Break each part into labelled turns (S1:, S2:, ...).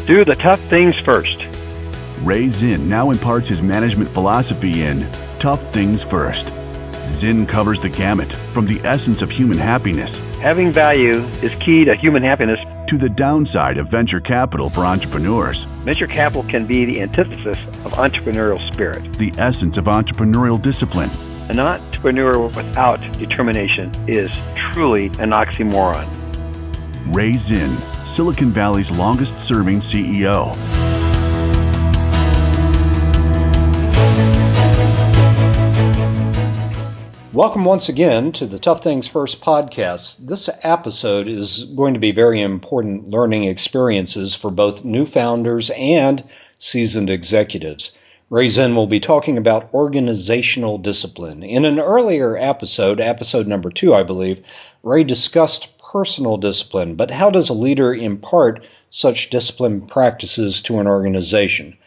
S1: Do the tough things first.
S2: Ray Zinn now imparts his management philosophy in Tough Things First. Zinn covers the gamut from the essence of human happiness
S1: Having value is key to human happiness.
S2: to the downside of venture capital for entrepreneurs,
S1: Venture capital can be the antithesis of entrepreneurial spirit.
S2: the essence of entrepreneurial discipline.
S1: An entrepreneur without determination is truly an oxymoron.
S2: Ray Zinn, Silicon Valley's longest-serving CEO.
S3: Welcome once again to the Tough Things First podcast. This episode is going to be very important learning experiences for both new founders and seasoned executives. Ray Zinn will be talking about organizational discipline. In an earlier episode number 2, I believe, Ray discussed personal discipline, but how does a leader impart such discipline practices to an organization?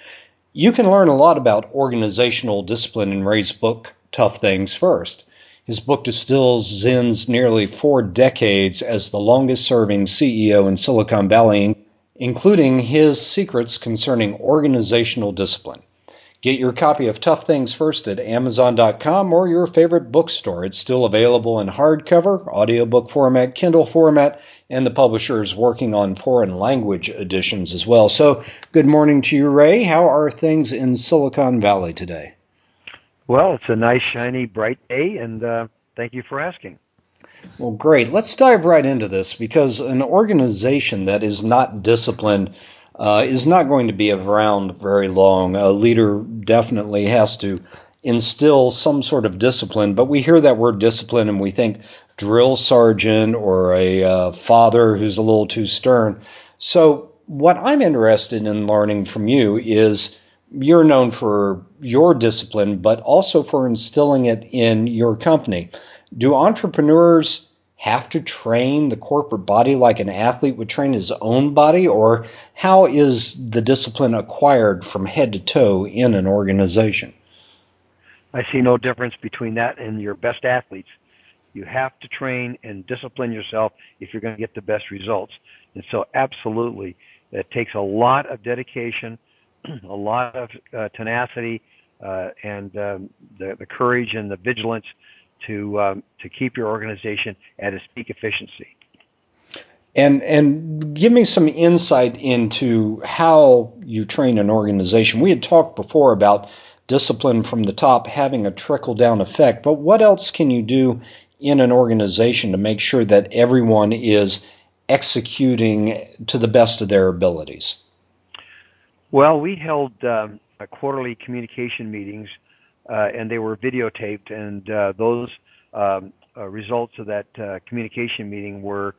S3: You can learn a lot about organizational discipline in Ray's book, Tough Things First. His book distills Zinn's nearly 4 decades as the longest-serving CEO in Silicon Valley, including his secrets concerning organizational discipline. Get your copy of Tough Things First at Amazon.com or your favorite bookstore. It's still available in hardcover, audiobook format, Kindle format, and the publisher is working on foreign language editions as well. So, good morning to you, Ray. How are things in Silicon Valley today?
S1: Well, it's a nice, shiny, bright day, and thank you for asking.
S3: Well, great. Let's dive right into this because an organization that is not disciplined is not going to be around very long. A leader definitely has to instill some sort of discipline, but we hear that word discipline and we think drill sergeant or a father who's a little too stern. So what I'm interested in learning from you is you're known for your discipline, but also for instilling it in your company. Do entrepreneurs have to train the corporate body like an athlete would train his own body, or how is the discipline acquired from head to toe in an organization?
S1: I see no difference between that and your best athletes. You have to train and discipline yourself if you're going to get the best results. And so absolutely, it takes a lot of dedication, a lot of tenacity, and the courage and the vigilance to keep your organization at its peak efficiency.
S3: And give me some insight into how you train an organization. We had talked before about discipline from the top having a trickle-down effect, but what else can you do in an organization to make sure that everyone is executing to the best of their abilities?
S1: Well, we held quarterly communication meetings, and they were videotaped, and those results of that communication meeting were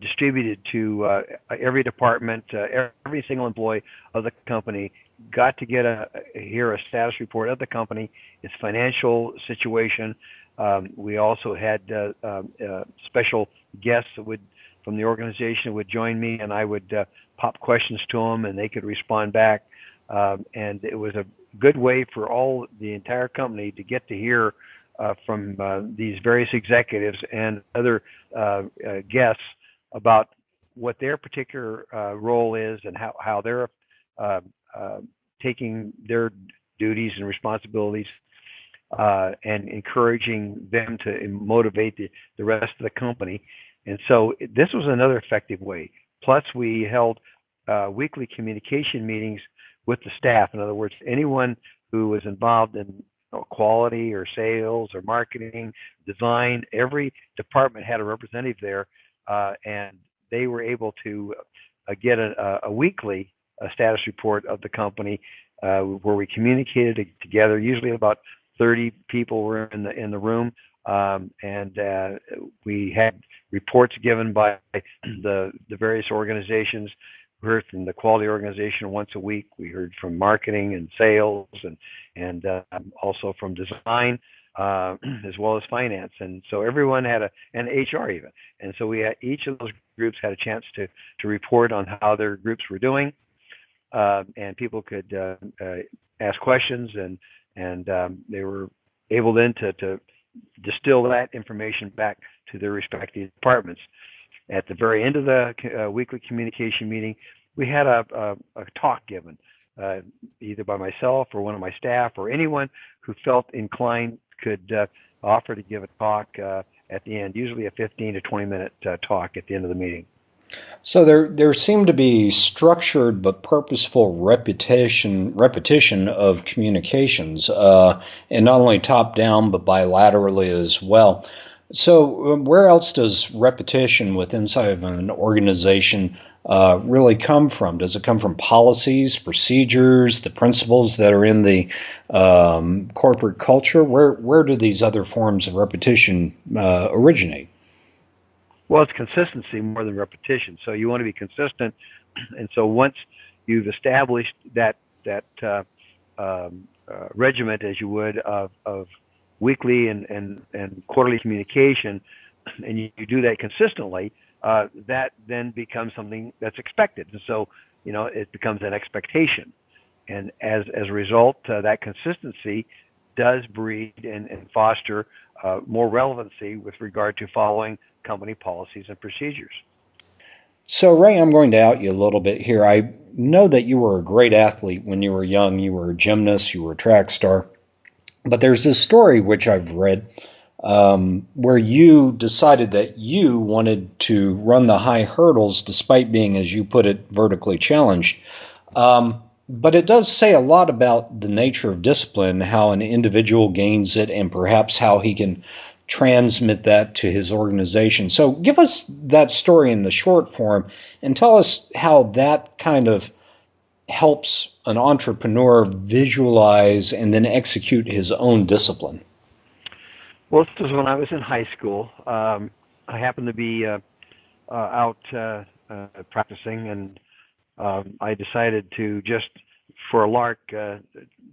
S1: distributed to every department. Every single employee of the company got to hear a status report of the company, its financial situation. We also had special guests from the organization would join me, and I would pop questions to them, and they could respond back. And it was a good way for the entire company to get to hear from these various executives and other guests about what their particular role is and how they're taking their duties and responsibilities and encouraging them to motivate the rest of the company. And so this was another effective way. Plus, we held weekly communication meetings with the staff. In other words, anyone who was involved in quality or sales or marketing, design, every department had a representative there, and they were able to get a weekly status report of the company where we communicated together. Usually about 30 people were in the room, and we had reports given by the various organizations. We heard from the quality organization once a week. We heard from marketing and sales and also from design as well as finance. And so everyone had and HR even. And so each of those groups had a chance to report on how their groups were doing, and people could ask questions, and they were able then to distill that information back to their respective departments. At the very end of the weekly communication meeting, we had a talk given, either by myself or one of my staff or anyone who felt inclined could offer to give a talk at the end, usually a 15 to 20-minute talk at the end of the meeting.
S3: So there seemed to be structured but purposeful repetition of communications, and not only top down but bilaterally as well. So where else does repetition within inside of an organization really come from? Does it come from policies, procedures, the principles that are in the corporate culture? Where do these other forms of repetition originate?
S1: Well, it's consistency more than repetition. So you want to be consistent, and so once you've established that regiment, as you would, of weekly and quarterly communication, and you do that consistently, that then becomes something that's expected. And so, it becomes an expectation. And as a result, that consistency does breed and foster more relevancy with regard to following company policies and procedures.
S3: So, Ray, I'm going to out you a little bit here. I know that you were a great athlete when you were young. You were a gymnast, you were a track star. But there's this story which I've read where you decided that you wanted to run the high hurdles despite being, as you put it, vertically challenged. But it does say a lot about the nature of discipline, how an individual gains it, and perhaps how he can transmit that to his organization. So give us that story in the short form and tell us how that kind of helps an entrepreneur visualize and then execute his own discipline.
S1: Well, this was when I was in high school. I happened to be out practicing, and I decided to just, for a lark,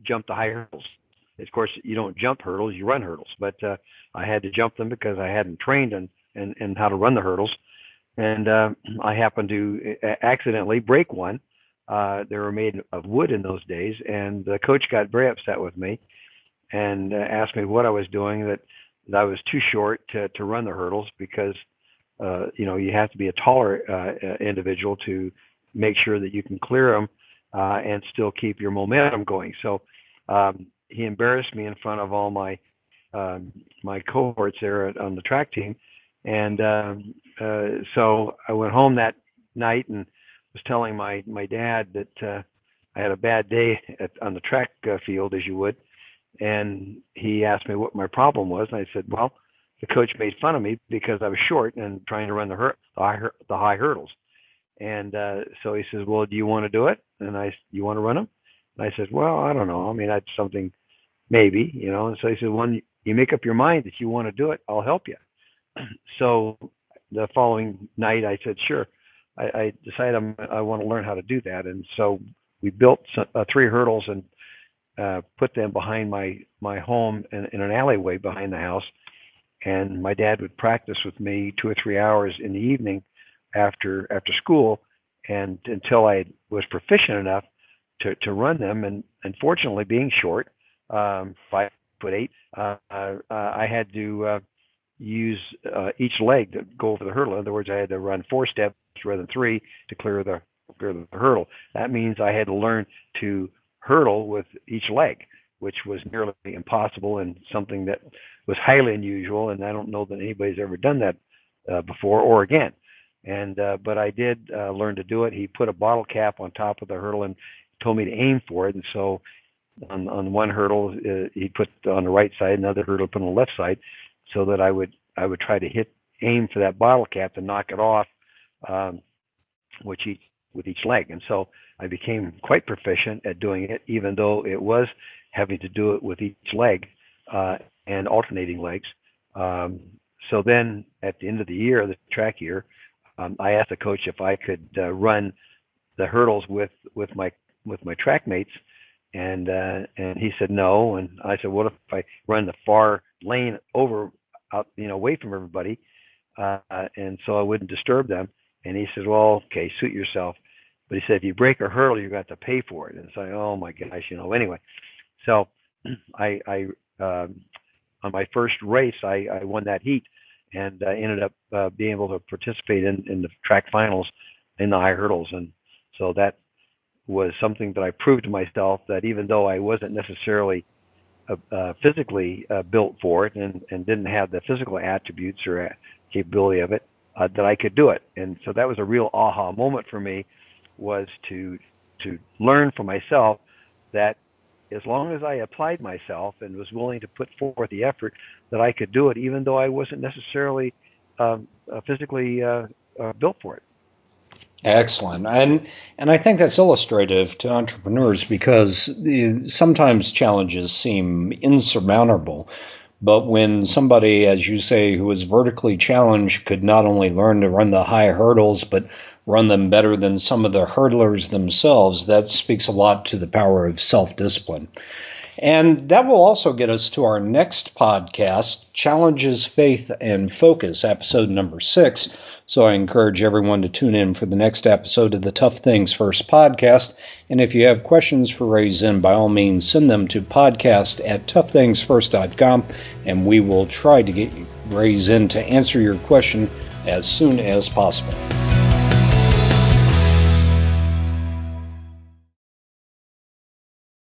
S1: jump the high hurdles. Of course, you don't jump hurdles, you run hurdles. But I had to jump them because I hadn't trained in how to run the hurdles. And I happened to accidentally break one. They were made of wood in those days, and the coach got very upset with me and asked me what I was doing, that I was too short to run the hurdles because you have to be a taller individual to make sure that you can clear them and still keep your momentum going. So he embarrassed me in front of all my cohorts there on the track team, and so I went home that night and was telling my dad that I had a bad day on the track field, as you would, and he asked me what my problem was, and I said, well, the coach made fun of me because I was short and trying to run the high hurdles. And so he says, well, do you want to do it? And you want to run them? And I said, well, I don't know. I mean, that's something maybe, And so he said, when you make up your mind that you want to do it, I'll help you. So the following night, I said, sure. I decided I want to learn how to do that. And so we built 3 hurdles and put them behind my home in an alleyway behind the house. And my dad would practice with me 2 or 3 hours in the evening after school, and until I was proficient enough to run them. And unfortunately, being short, 5'8", I had to use each leg to go over the hurdle. In other words, I had to run 4 steps rather than 3 to clear the hurdle. That means I had to learn to hurdle with each leg, which was nearly impossible and something that was highly unusual. And I don't know that anybody's ever done that before or again. And but I did learn to do it. He put a bottle cap on top of the hurdle and told me to aim for it. And so on one hurdle, he put on the right side, another hurdle put on the left side, so that I would try to aim for that bottle cap to knock it off, with each leg. And so I became quite proficient at doing it, even though it was having to do it with each leg and alternating legs. So then at the end of the year, the track year, I asked the coach if I could run the hurdles with my track mates, and he said no. And I said, what if I run the far lane over out, away from everybody, and so I wouldn't disturb them? And he said, well, okay, suit yourself. But he said, if you break a hurdle, you're going to have to pay for it. And so, oh my gosh, anyway. So I on my first race, I won that heat, and ended up being able to participate in the track finals in the high hurdles. And So that was something that I proved to myself, that even though I wasn't necessarily physically built for it and didn't have the physical attributes or capability of it, that I could do it. And so that was a real aha moment for me, was to learn for myself that as long as I applied myself and was willing to put forth the effort, that I could do it, even though I wasn't necessarily physically built for it.
S3: Excellent. And I think that's illustrative to entrepreneurs, because sometimes challenges seem insurmountable. But when somebody, as you say, who is vertically challenged could not only learn to run the high hurdles, but run them better than some of the hurdlers themselves, that speaks a lot to the power of self-discipline. And that will also get us to our next podcast, Challenges, Faith, and Focus, episode number 6. So I encourage everyone to tune in for the next episode of the Tough Things First podcast. And if you have questions for Ray Zinn, by all means, send them to podcast@toughthingsfirst.com, and we will try to get Ray Zinn to answer your question as soon as possible.